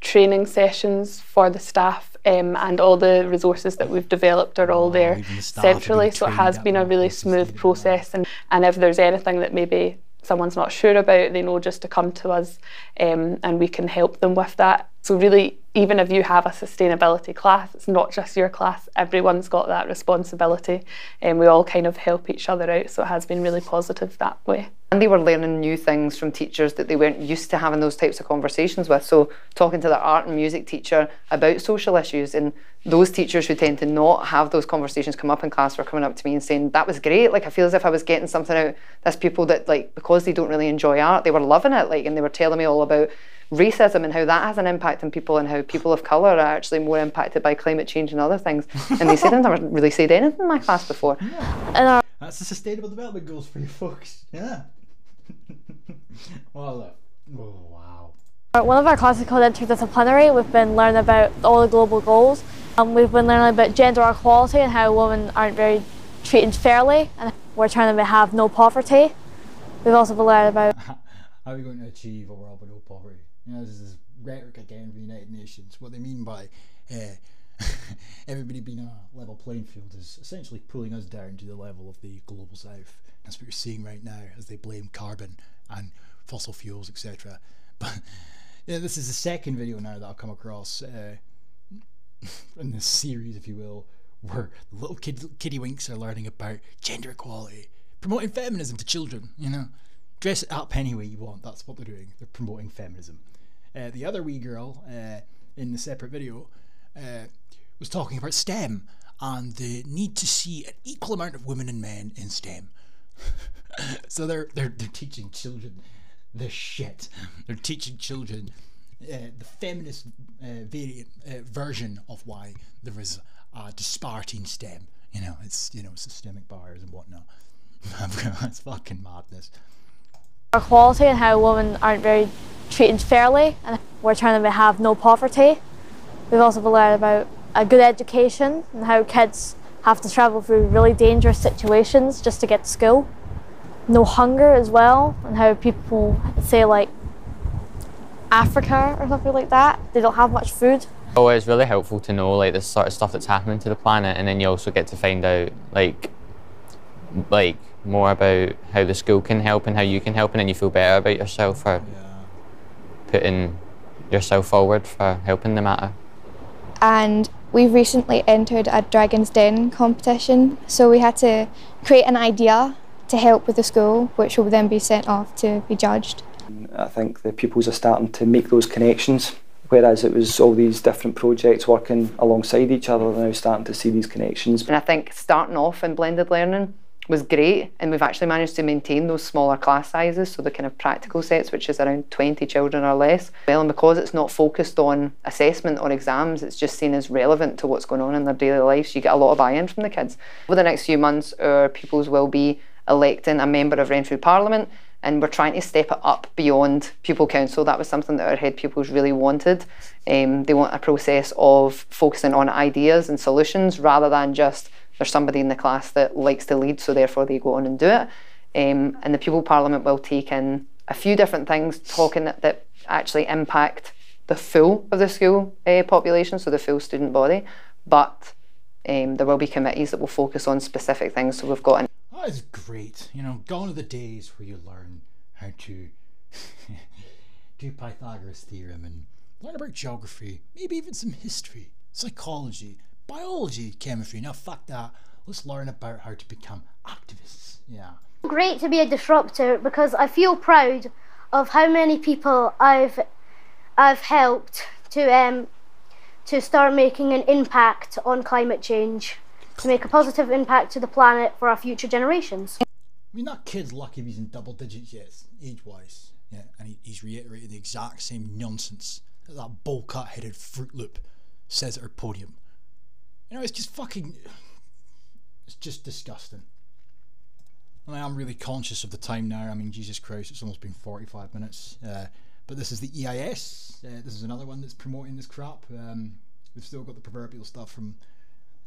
training sessions for the staff, and all the resources that we've developed are all there centrally, so it has been a really smooth process, and if there's anything that maybe someone's not sure about, they know just to come to us, and we can help them with that. So really, even if you have a sustainability class, it's not just your class, everyone's got that responsibility, and we all kind of help each other out, so it has been really positive that way. And they were learning new things from teachers that they weren't used to having those types of conversations with. So talking to their art and music teacher about social issues, and those teachers who tend to not have those conversations come up in class were coming up to me and saying, that was great, like I feel as if I was getting something out. There's people that, like, because they don't really enjoy art, they were loving it, like, and they were telling me all about racism and how that has an impact on people, and how people of colour are actually more impacted by climate change and other things. And they said, I've never really said anything in my class before. Yeah. That's the Sustainable Development Goals for you folks. Yeah. Well, oh, wow. One of our classes is called Interdisciplinary. We've been learning about all the global goals. We've been learning about gender equality and how women aren't very treated fairly, and we're trying to have no poverty. We've also been learning about how are we going to achieve a world with no poverty? You know, this is rhetoric again from the United Nations. What they mean by everybody being a level playing field is essentially pulling us down to the level of the global south. That's what you're seeing right now as they blame carbon and fossil fuels, etc. But yeah, this is the second video now that I've come across in this series, if you will, where little kiddywinks are learning about gender equality, promoting feminism to children. You know, dress it up any way you want. That's what they're doing. They're promoting feminism. The other wee girl in the separate video was talking about STEM and the need to see an equal amount of women and men in STEM. So they're teaching children this shit. They're teaching children the feminist version of why there is a disparity in STEM. You know, it's, you know, systemic barriers and whatnot. It's fucking madness. equality and how women aren't very treated fairly, and we're trying to have no poverty. We've also been learning about a good education and how kids have to travel through really dangerous situations just to get to school. No hunger as well, and how people say, like, Africa or something like that, they don't have much food. Oh, it's really helpful to know, like, this sort of stuff that's happening to the planet, and then you also get to find out like more about how the school can help and how you can help, and then you feel better about yourself for putting yourself forward for helping the matter. And we've recently entered a Dragon's Den competition, so we had to create an idea to help with the school, which will then be sent off to be judged. I think the pupils are starting to make those connections, whereas it was all these different projects working alongside each other. They're now starting to see these connections. And I think starting off in blended learning was great, and we've actually managed to maintain those smaller class sizes, so the kind of practical sets, which is around 20 children or less. Well, and because it's not focused on assessment or exams, it's just seen as relevant to what's going on in their daily lives. You get a lot of buy-in from the kids. Over the next few months, our pupils will be electing a member of Renfrew Parliament, and we're trying to step it up beyond pupil council. That was something that our head pupils really wanted. They want a process of focusing on ideas and solutions rather than just there's somebody in the class that likes to lead, so therefore they go on and do it. And the pupil parliament will take in a few different things talking that actually impact the full of the school population, so the full student body, but there will be committees that will focus on specific things. So we've got That is great. You know, gone are the days where you learn how to do Pythagoras theorem and learn about geography, maybe even some history, psychology, biology, chemistry. Now fuck that. Let's learn about how to become activists. Yeah. Great to be a disruptor because I feel proud of how many people I've helped to start making an impact on climate change, to make a positive impact to the planet for our future generations. I mean, that kid's lucky if he's in double digits yet, age-wise. Yeah, and he's reiterating the exact same nonsense that bowl-cut headed Fruit Loop says at her podium. You know, it's just fucking... It's just disgusting. And I am really conscious of the time now. I mean, Jesus Christ, it's almost been 45 minutes. But this is the EIS. This is another one that's promoting this crap. We've still got the proverbial stuff from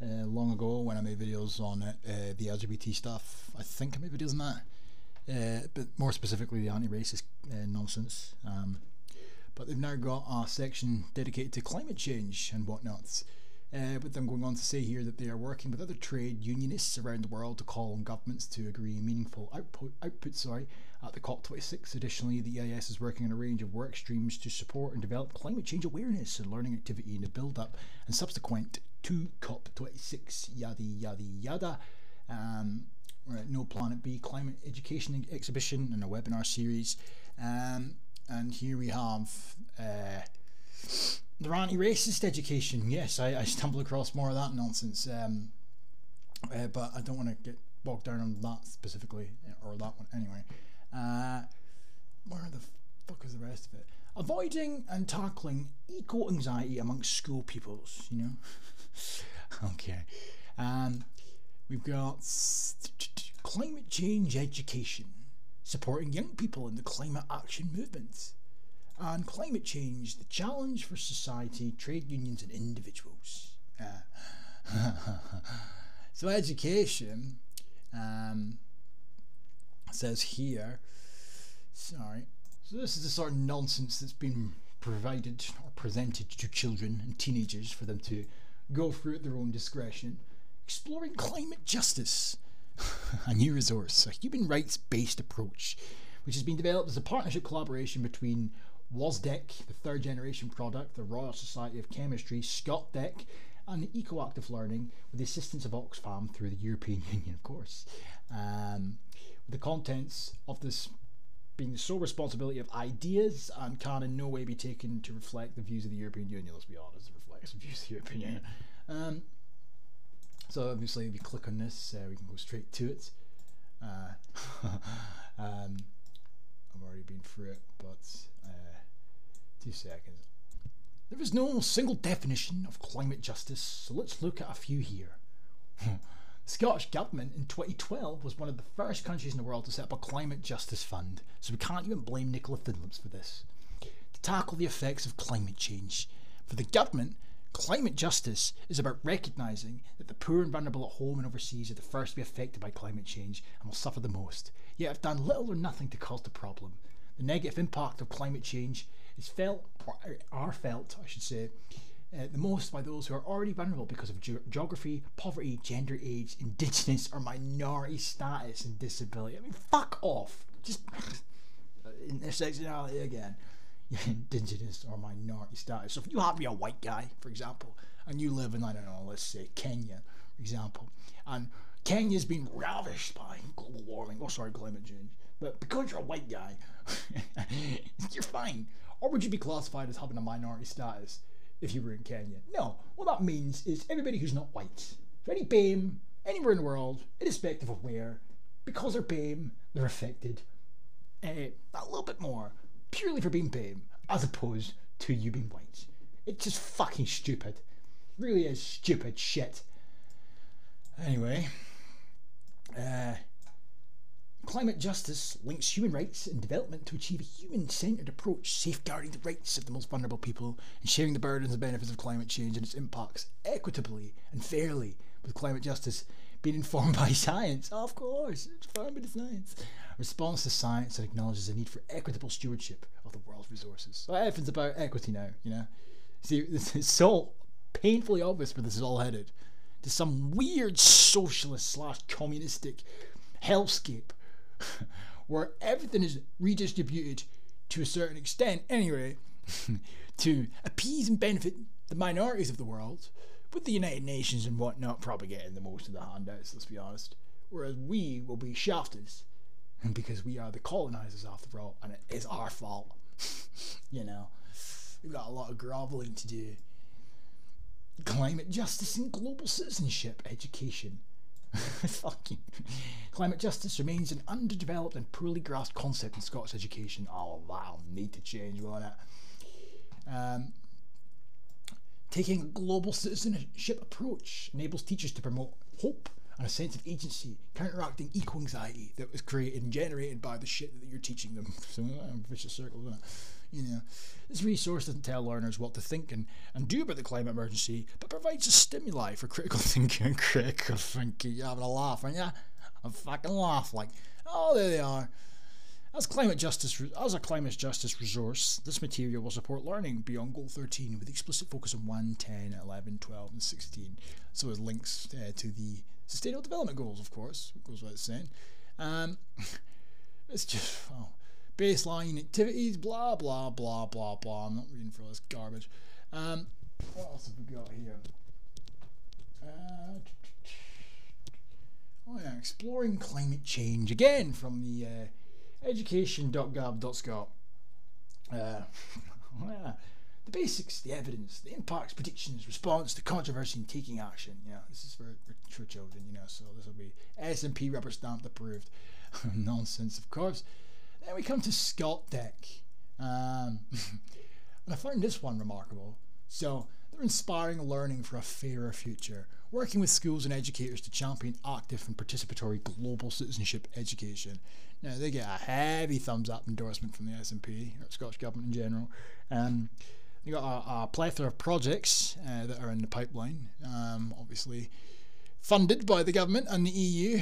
long ago when I made videos on the LGBT stuff. I think I made videos on that. But more specifically, the anti-racist nonsense. But they've now got a section dedicated to climate change and whatnot. But I'm going on to say here that they are working with other trade unionists around the world to call on governments to agree meaningful output at the COP26. Additionally, the EIS is working on a range of work streams to support and develop climate change awareness and learning activity in the build-up and subsequent to COP26. Yada yada yada. No Planet B climate education exhibition and a webinar series. And here we have their anti-racist education. Yes, I stumbled across more of that nonsense, but I don't want to get bogged down on that specifically, or that one anyway. Where the fuck is the rest of it? Avoiding and tackling eco-anxiety amongst school pupils, you know. Okay. We've got climate change education, supporting young people in the climate action movement. And climate change, the challenge for society, trade unions and individuals. So education says here, sorry, so this is the sort of nonsense that's been provided or presented to children and teenagers for them to go through at their own discretion. Exploring climate justice, a new resource, a human rights based approach, which has been developed as a partnership collaboration between WASDEC, the third generation product, the Royal Society of Chemistry, ScotDec, and EcoActive Learning, with the assistance of Oxfam through the European Union, of course. With the contents of this being the sole responsibility of ideas and can in no way be taken to reflect the views of the European Union. Let's be honest, it reflects the views of the European Union. So obviously if you click on this, we can go straight to it. I've already been through it, but 2 seconds. There is no single definition of climate justice, so let's look at a few here. The Scottish Government in 2012 was one of the first countries in the world to set up a climate justice fund, so we can't even blame Nicola Fidlips for this. To tackle the effects of climate change. For the government, climate justice is about recognising that the poor and vulnerable at home and overseas are the first to be affected by climate change and will suffer the most, yet have done little or nothing to cause the problem. The negative impact of climate change is felt, or are felt, I should say, the most by those who are already vulnerable because of geography, poverty, gender, age, indigenous or minority status and disability. I mean, fuck off. Just intersectionality again. Indigenous or minority status. So if you happen to be a white guy, for example, and you live in, I don't know, let's say Kenya, for example, and Kenya's been ravished by global warming, climate change, but because you're a white guy, you're fine. Or would you be classified as having a minority status if you were in Kenya? No. What that means is everybody who's not white, for any BAME, anywhere in the world, irrespective of where, because they're BAME, they're affected a little bit more, purely for being BAME, as opposed to you being white. It's just fucking stupid. It really is stupid shit. Anyway, climate justice links human rights and development to achieve a human-centred approach, safeguarding the rights of the most vulnerable people and sharing the burdens and benefits of climate change and its impacts equitably and fairly, with climate justice being informed by science. Of course, it's informed by the science. Response to science and acknowledges the need for equitable stewardship of the world's resources. So everything's about equity now, you know. See, it's so painfully obvious where this is all headed. To some weird socialist / communistic hellscape where everything is redistributed to a certain extent anyway to appease and benefit the minorities of the world, with the United Nations and whatnot probably getting the most of the handouts, let's be honest, whereas we will be shafted because we are the colonisers after all, and it is our fault. You know, we've got a lot of grovelling to do. Climate justice and global citizenship education. Fucking climate justice remains an underdeveloped and poorly grasped concept in Scottish education. Oh, that'll need to change, won't it? Taking a global citizenship approach enables teachers to promote hope and a sense of agency, counteracting eco-anxiety that was created and generated by the shit that you're teaching them. So, vicious circle, isn't it? You know, this resource doesn't tell learners what to think and do about the climate emergency, but provides a stimuli for critical thinking and critical thinking. You're having a laugh, aren't you? A fucking laugh, like, oh, there they are. As a climate justice resource, this material will support learning beyond Goal 13 with explicit focus on 1, 10, 11, 12 and 16. So it links to the Sustainable Development Goals, of course, it goes without saying. It's just, baseline activities, blah, blah, blah, blah, blah. I'm not reading for all this garbage. What else have we got here? Exploring climate change, again from the education.gov.scot. The basics, the evidence, the impacts, predictions, response to controversy and taking action. Yeah, this is for children, so this will be S&P rubber stamped approved. Nonsense, of course. Then we come to ScotTech. And I found this one remarkable. So, they're inspiring learning for a fairer future, working with schools and educators to champion active and participatory global citizenship education. Now, they get a heavy thumbs up endorsement from the S&P, or Scottish Government in general. They've got a plethora of projects that are in the pipeline, obviously funded by the government and the EU.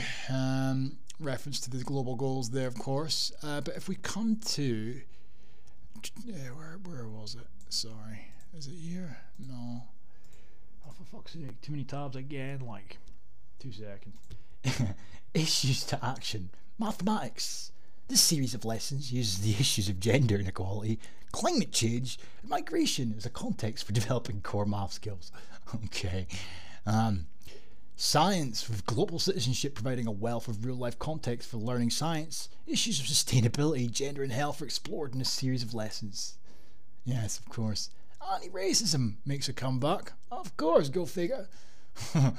Reference to the global goals there, of course. But if we come to... where was it? Sorry. Is it here? No. Oh, for fuck's sake. Too many tabs again. 2 seconds. Issues to action. Mathematics. This series of lessons uses the issues of gender inequality, climate change, and migration as a context for developing core math skills. Okay. Science, with global citizenship providing a wealth of real-life context for learning science. Issues of sustainability, gender and health are explored in a series of lessons. Yes, of course. Anti-racism makes a comeback. Of course, go figure. I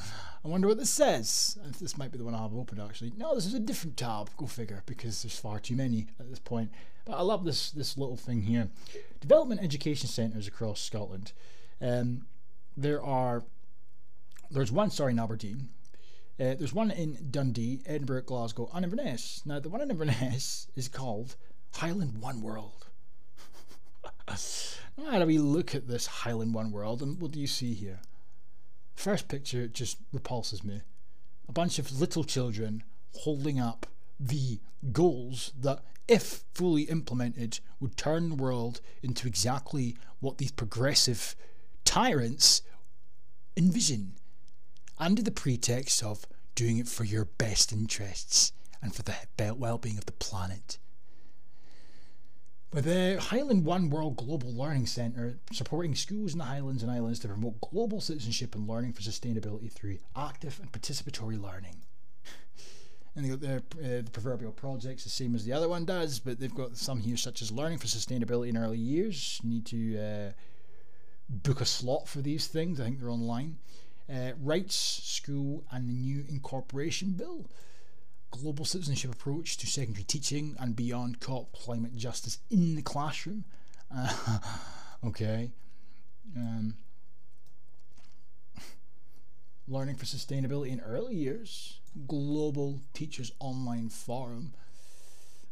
wonder what this says. This might be the one I have open, actually. No, this is a different tab. Go figure, because there's far too many at this point. But I love this little thing here. Development education centres across Scotland. There's one, in Aberdeen. There's one in Dundee, Edinburgh, Glasgow, and Inverness. Now, the one in Inverness is called Highland One World. How do we look at this Highland One World, and what do you see here? First picture just repulses me. A bunch of little children holding up the goals that, if fully implemented, would turn the world into exactly what these progressive tyrants envision, under the pretext of doing it for your best interests and for the well-being of the planet. With the Highland One World Global Learning Centre supporting schools in the Highlands and Islands to promote global citizenship and learning for sustainability through active and participatory learning. And they've got the proverbial projects, the same as the other one does, but they've got some here such as learning for sustainability in early years. You need to book a slot for these things. I think they're online. Rights, school, and the new incorporation bill. Global citizenship approach to secondary teaching and beyond COP climate justice in the classroom. Okay. Learning for sustainability in early years. Global teachers online forum.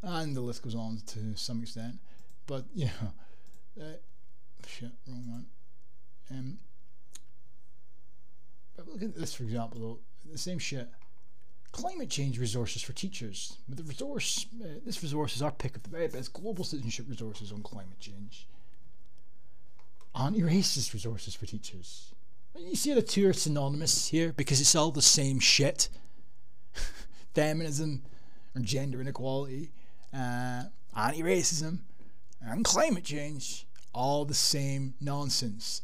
And the list goes on to some extent. But, shit, wrong one. But look at this, for example, though. The same shit. Climate change resources for teachers. With the resource, this resource is our pick of the very best global citizenship resources on climate change. Anti-racist resources for teachers. You see the two are synonymous here because it's all the same shit. Feminism or gender inequality, anti-racism and climate change. All the same nonsense.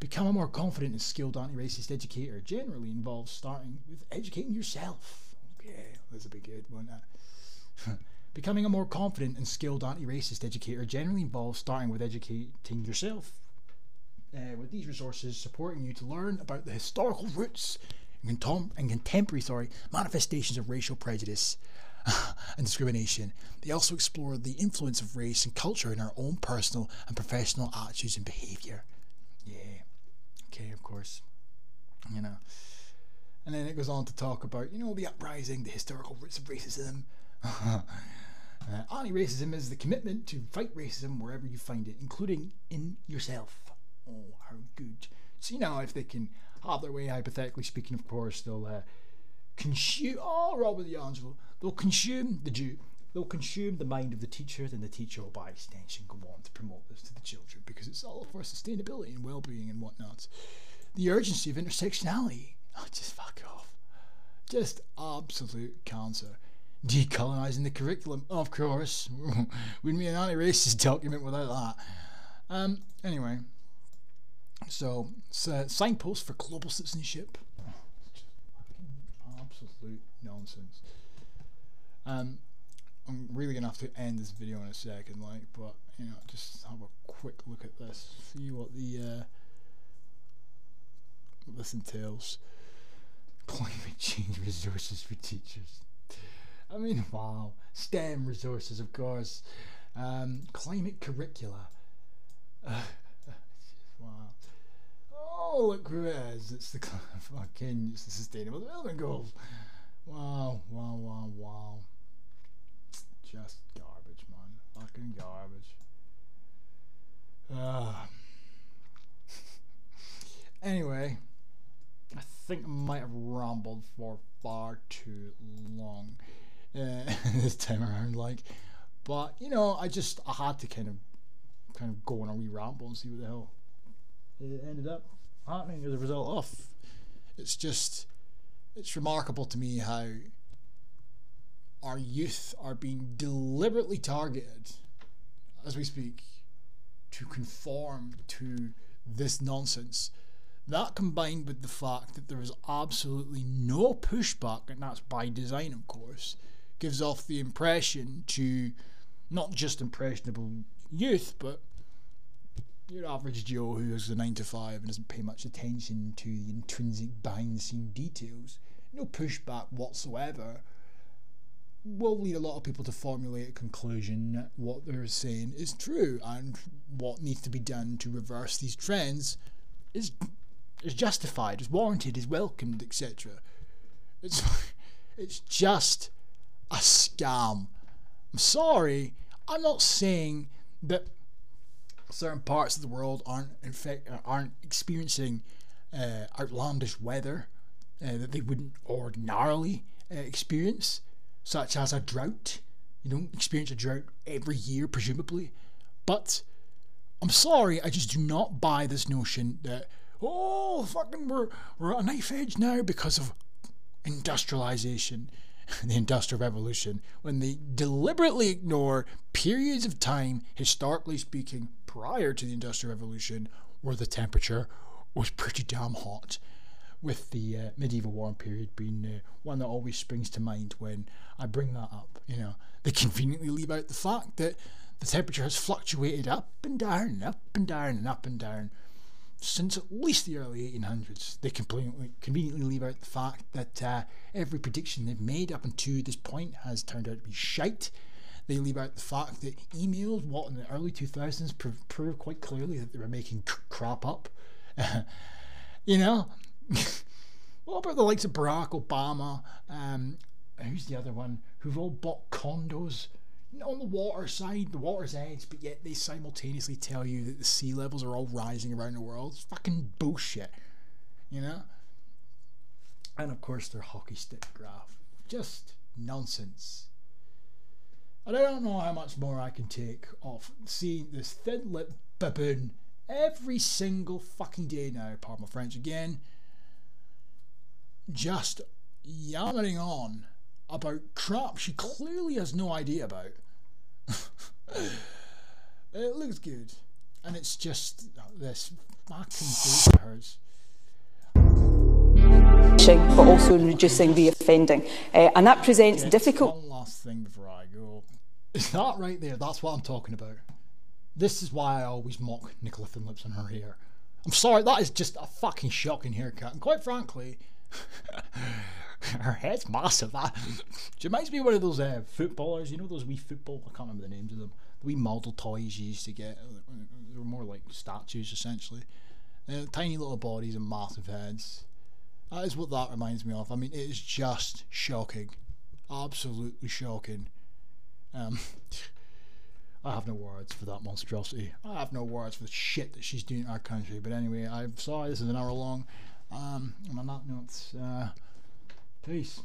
Become a more confident and skilled anti-racist educator generally involves starting with educating yourself. Okay, that's a big good one. Becoming a more confident and skilled anti-racist educator generally involves starting with educating yourself. With these resources supporting you to learn about the historical roots and contemporary manifestations of racial prejudice and discrimination. They also explore the influence of race and culture in our own personal and professional attitudes and behaviour. Yeah. Okay, of course. And then it goes on to talk about, the uprising, the historical roots of racism. Anti-racism is the commitment to fight racism wherever you find it, including in yourself. Oh, how good. So, if they can have their way, hypothetically speaking, of course, they'll consume... Oh, Robert DiAngelo. They'll consume the Jew they'll consume the mind of the teacher, then the teacher will by extension go on to promote this to the children, because it's all for sustainability and well-being and whatnot. The urgency of intersectionality, oh, just fuck off. Just absolute cancer. Decolonising the curriculum, of course. Wouldn't be an anti-racist document without that. Anyway, so it's a signpost for global citizenship. Just fucking absolute nonsense. I'm really gonna have to end this video in a second, like, but you know, just have a quick look at this, see what this entails. Climate change resources for teachers. I mean, wow. STEM resources, of course. Climate curricula. Wow. Oh, look who it is. It's the it's the Sustainable Development Goals. Wow, wow, wow, wow. Just garbage, man. Fucking garbage. Anyway, I think I might have rambled for far too long this time around, like, but you know, I had to kind of go on a wee ramble and see what the hell it ended up happening as a result of. It's remarkable to me how our youth are being deliberately targeted as we speak to conform to this nonsense. That, combined with the fact that there is absolutely no pushback, and that's by design of course, gives off the impression to not just impressionable youth, but your average Joe who has a 9-to-5 and doesn't pay much attention to the intrinsic behind the scene details. No pushback whatsoever will lead a lot of people to formulate a conclusion that what they're saying is true, and what needs to be done to reverse these trends is justified, is warranted, is welcomed, etc. It's just a scam. I'm sorry, I'm not saying that certain parts of the world aren't experiencing outlandish weather that they wouldn't ordinarily experience, such as a drought. You don't experience a drought every year, presumably. But I'm sorry, I just do not buy this notion that, oh, fucking we're at a knife edge now because of industrialization and the Industrial Revolution, when they deliberately ignore periods of time, historically speaking, prior to the Industrial Revolution, where the temperature was pretty damn hot, with the medieval warm period being one that always springs to mind when I bring that up. You know, they conveniently leave out the fact that the temperature has fluctuated up and down and up and down and up and down since at least the early 1800s. They conveniently leave out the fact that every prediction they've made up until this point has turned out to be shite. They leave out the fact that emails, in the early 2000s, proved quite clearly that they were making crap up. You know? What about the likes of Barack Obama? Who's the other one? Who've all bought condos on the water's edge, but yet they simultaneously tell you that the sea levels are all rising around the world. It's fucking bullshit, you know? And of course their hockey stick graph. Just nonsense. And I don't know how much more I can take of seeing this thin-lipped baboon every single fucking day now, pardon my French again, just yammering on about crap she clearly has no idea about. It looks good, and it's just this fucking face of hers. But also reducing the offending, and that presents difficult. One last thing before I go. Is that right there? That's what I'm talking about. This is why I always mock Nicola Thinlips and her hair. I'm sorry, that is just a fucking shocking haircut, and quite frankly, her head's massive. She reminds me of one of those footballers, you know, those wee football, I can't remember the names of them, the wee model toys you used to get. They were more like statues, essentially. Tiny little bodies and massive heads. That is what that reminds me of. I mean, it is just shocking. Absolutely shocking. I have no words for that monstrosity. I have no words for the shit that she's doing in our country. But anyway, I'm sorry this is an hour long. And on that note, peace.